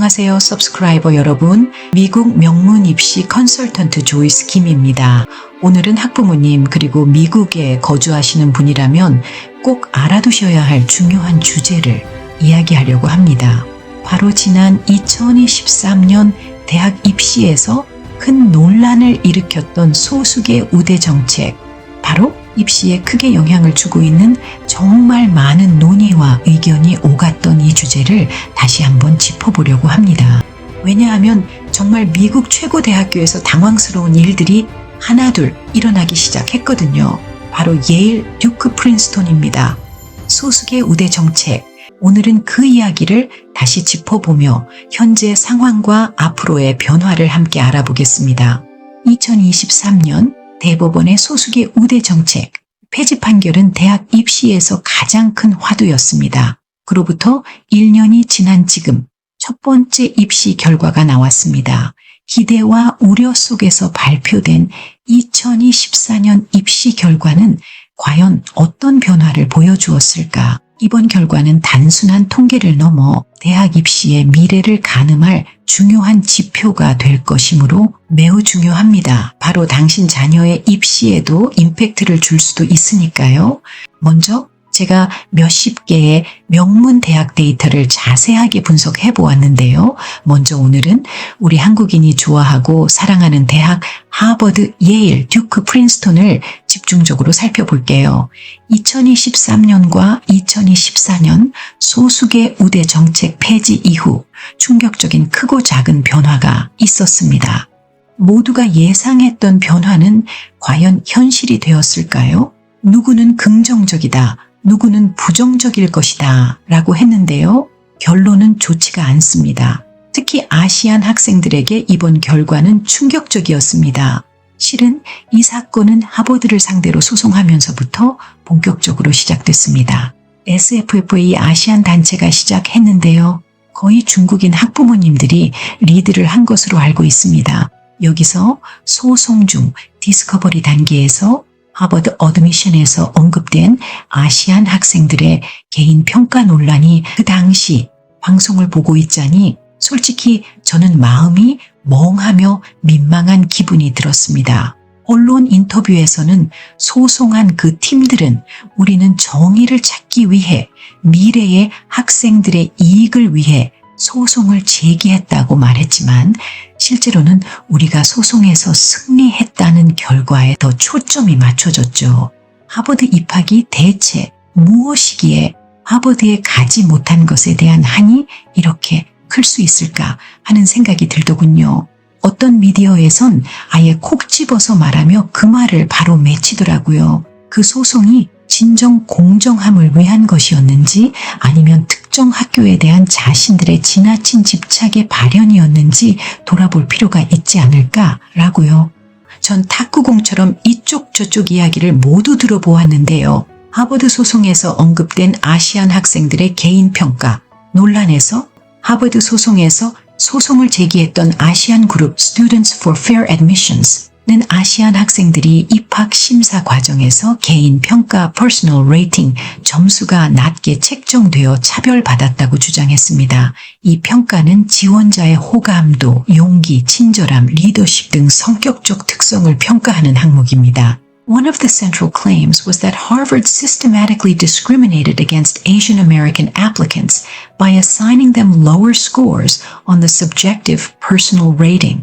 안녕하세요, 서브스크라이버 여러분. 미국 명문 입시 컨설턴트 조이스 김입니다. 오늘은 학부모님 그리고 미국에 거주하시는 분이라면 꼭 알아두셔야 할 중요한 주제를 이야기하려고 합니다. 바로 지난 2023년 대학 입시에서 큰 논란을 일으켰던 소수계 우대 정책, 바로 입시에 크게 영향을 주고 있는 정말 많은 논의와 의견이 오갔던 이 주제를 다시 한번 짚어보려고 합니다. 왜냐하면 정말 미국 최고 대학교에서 당황스러운 일들이 하나둘 일어나기 시작했거든요. 바로 예일, 듀크, 프린스톤입니다. 소수계 우대 정책, 오늘은 그 이야기를 다시 짚어보며 현재 상황과 앞으로의 변화를 함께 알아보겠습니다. 2023년 대법원의 소수계 우대 정책, 폐지 판결은 대학 입시에서 가장 큰 화두였습니다. 그로부터 1년이 지난 지금 첫 번째 입시 결과가 나왔습니다. 기대와 우려 속에서 발표된 2024년 입시 결과는 과연 어떤 변화를 보여주었을까? 이번 결과는 단순한 통계를 넘어 대학 입시의 미래를 가늠할 중요한 지표가 될 것이므로 매우 중요합니다. 바로 당신 자녀의 입시에도 임팩트를 줄 수도 있으니까요. 먼저 제가 몇십 개의 명문 대학 데이터를 자세하게 분석해 보았는데요. 먼저 오늘은 우리 한국인이 좋아하고 사랑하는 대학 하버드, 예일, 듀크, 프린스톤을 집중적으로 살펴볼게요. 2023년과 2014년 소수계 우대 정책 폐지 이후 충격적인 크고 작은 변화가 있었습니다. 모두가 예상했던 변화는 과연 현실이 되었을까요? 누구는 긍정적이다, 누구는 부정적일 것이다 라고 했는데요. 결론은 좋지가 않습니다. 특히 아시안 학생들에게 이번 결과는 충격적이었습니다. 실은 이 사건은 하버드를 상대로 소송하면서부터 본격적으로 시작됐습니다. SFFA 아시안 단체가 시작했는데요. 거의 중국인 학부모님들이 리드를 한 것으로 알고 있습니다. 여기서 소송 중 디스커버리 단계에서 하버드 어드미션에서 언급된 아시안 학생들의 개인 평가 논란이 그 당시 방송을 보고 있자니 솔직히 저는 마음이 멍하며 민망한 기분이 들었습니다. 언론 인터뷰에서는 소송한 그 팀들은 우리는 정의를 찾기 위해 미래의 학생들의 이익을 위해 소송을 제기했다고 말했지만 실제로는 우리가 소송에서 승리했다는 결과에 더 초점이 맞춰졌죠. 하버드 입학이 대체 무엇이기에 하버드에 가지 못한 것에 대한 한이 이렇게 클 수 있을까 하는 생각이 들더군요. 어떤 미디어에선 아예 콕 집어서 말하며 그 말을 바로 맺히더라고요. 그 소송이 진정 공정함을 위한 것이었는지 아니면 특정 학교에 대한 자신들의 지나친 집착의 발현이었는지 돌아볼 필요가 있지 않을까라고요. 전 탁구공처럼 이쪽 저쪽 이야기를 모두 들어보았는데요. 하버드 소송에서 언급된 아시안 학생들의 개인 평가 논란에서 하버드 소송에서 소송을 제기했던 아시안 그룹 Students for Fair Admissions는 아시안 학생들이 입학 심사 과정에서 개인 평가 Personal Rating 점수가 낮게 책정되어 차별받았다고 주장했습니다. 이 평가는 지원자의 호감도, 용기, 친절함, 리더십 등 성격적 특성을 평가하는 항목입니다. One of the central claims was that Harvard systematically discriminated against Asian American applicants by assigning them lower scores on the subjective personal rating.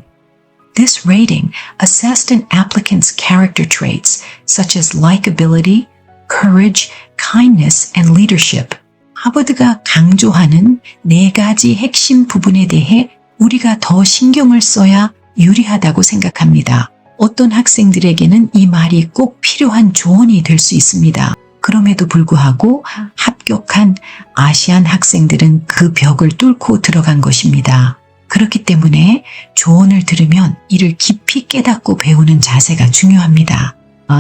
This rating assessed an applicant's character traits such as likability, courage, kindness, and leadership. 하버드가 강조하는 4가지 핵심 부분에 대해 우리가 더 신경을 써야 유리하다고 생각합니다. 어떤 학생들에게는 이 말이 꼭 필요한 조언이 될 수 있습니다. 그럼에도 불구하고 합격한 아시안 학생들은 그 벽을 뚫고 들어간 것입니다. 그렇기 때문에 조언을 들으면 이를 깊이 깨닫고 배우는 자세가 중요합니다.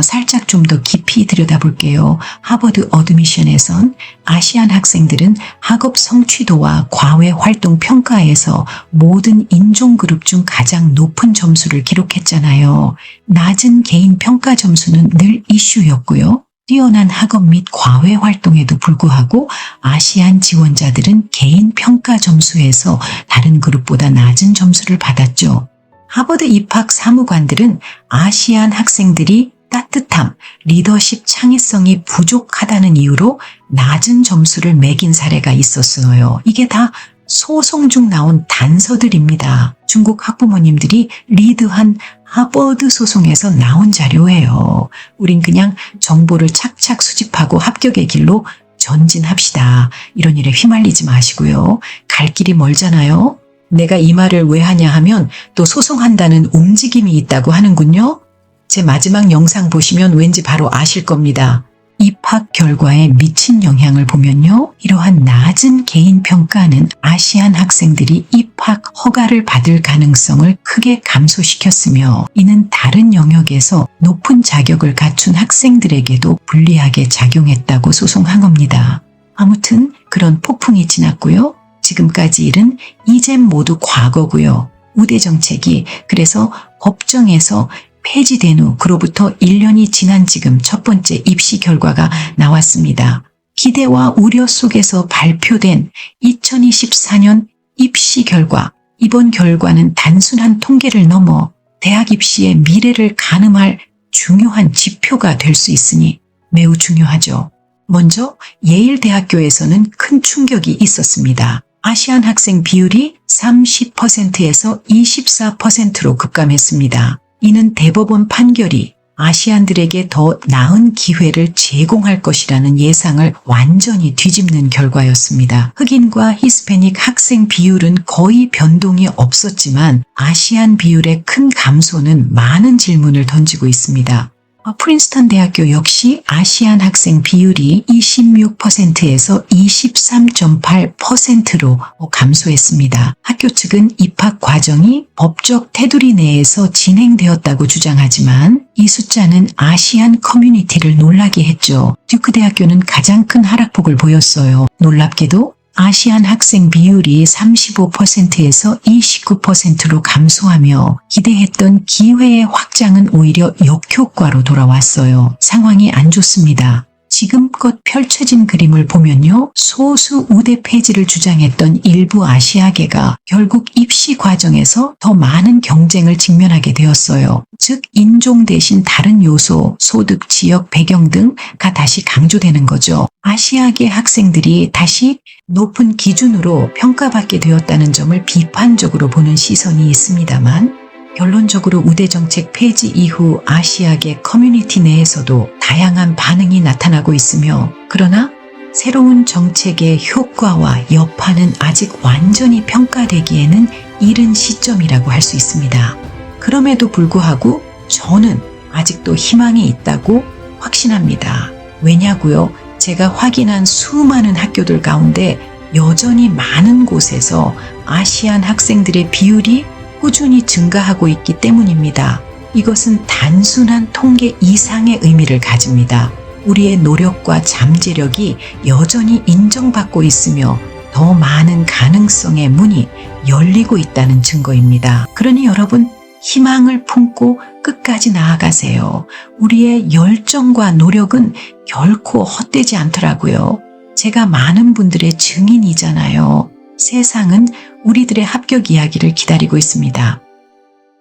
살짝 좀 더 깊이 들여다볼게요. 하버드 어드미션에선 아시안 학생들은 학업 성취도와 과외 활동 평가에서 모든 인종 그룹 중 가장 높은 점수를 기록했잖아요. 낮은 개인 평가 점수는 늘 이슈였고요. 뛰어난 학업 및 과외 활동에도 불구하고 아시안 지원자들은 개인 평가 점수에서 다른 그룹보다 낮은 점수를 받았죠. 하버드 입학 사무관들은 아시안 학생들이 따뜻함, 리더십 창의성이 부족하다는 이유로 낮은 점수를 매긴 사례가 있었어요. 이게 다 소송 중 나온 단서들입니다. 중국 학부모님들이 리드한 하버드 소송에서 나온 자료예요. 우린 그냥 정보를 착착 수집하고 합격의 길로 전진합시다. 이런 일에 휘말리지 마시고요. 갈 길이 멀잖아요. 내가 이 말을 왜 하냐 하면 또 소송한다는 움직임이 있다고 하는군요. 제 마지막 영상 보시면 왠지 바로 아실 겁니다. 입학 결과에 미친 영향을 보면요. 이러한 낮은 개인 평가는 아시안 학생들이 입학 허가를 받을 가능성을 크게 감소시켰으며 이는 다른 영역에서 높은 자격을 갖춘 학생들에게도 불리하게 작용했다고 소송한 겁니다. 아무튼 그런 폭풍이 지났고요. 지금까지 일은 이젠 모두 과거고요. 우대 정책이 그래서 법정에서 폐지된 후 그로부터 1년이 지난 지금 첫 번째 입시 결과가 나왔습니다. 기대와 우려 속에서 발표된 2024년 입시 결과. 이번 결과는 단순한 통계를 넘어 대학 입시의 미래를 가늠할 중요한 지표가 될 수 있으니 매우 중요하죠. 먼저 예일 대학교에서는 큰 충격이 있었습니다. 아시안 학생 비율이 30%에서 24%로 급감했습니다. 이는 대법원 판결이 아시안들에게 더 나은 기회를 제공할 것이라는 예상을 완전히 뒤집는 결과였습니다. 흑인과 히스패닉 학생 비율은 거의 변동이 없었지만 아시안 비율의 큰 감소는 많은 질문을 던지고 있습니다. 프린스턴 대학교 역시 아시안 학생 비율이 26%에서 23.8%로 감소했습니다. 학교 측은 입학 과정이 법적 테두리 내에서 진행되었다고 주장하지만 이 숫자는 아시안 커뮤니티를 놀라게 했죠. 듀크 대학교는 가장 큰 하락폭을 보였어요. 놀랍게도 아시안 학생 비율이 35%에서 29%로 감소하며 기대했던 기회의 확장은 오히려 역효과로 돌아왔어요. 상황이 안 좋습니다. 지금껏 펼쳐진 그림을 보면요. 소수 우대 폐지를 주장했던 일부 아시아계가 결국 입시 과정에서 더 많은 경쟁을 직면하게 되었어요. 즉 인종 대신 다른 요소, 소득, 지역, 배경 등가 다시 강조되는 거죠. 아시아계 학생들이 다시 높은 기준으로 평가받게 되었다는 점을 비판적으로 보는 시선이 있습니다만 결론적으로 우대 정책 폐지 이후 아시아계 커뮤니티 내에서도 다양한 반응이 나타나고 있으며 그러나 새로운 정책의 효과와 여파는 아직 완전히 평가되기에는 이른 시점이라고 할 수 있습니다. 그럼에도 불구하고 저는 아직도 희망이 있다고 확신합니다. 왜냐고요? 제가 확인한 수많은 학교들 가운데 여전히 많은 곳에서 아시안 학생들의 비율이 꾸준히 증가하고 있기 때문입니다. 이것은 단순한 통계 이상의 의미를 가집니다. 우리의 노력과 잠재력이 여전히 인정받고 있으며 더 많은 가능성의 문이 열리고 있다는 증거입니다. 그러니 여러분 희망을 품고 끝까지 나아가세요. 우리의 열정과 노력은 결코 헛되지 않더라고요. 제가 많은 분들의 증인이잖아요. 세상은 우리들의 합격 이야기를 기다리고 있습니다.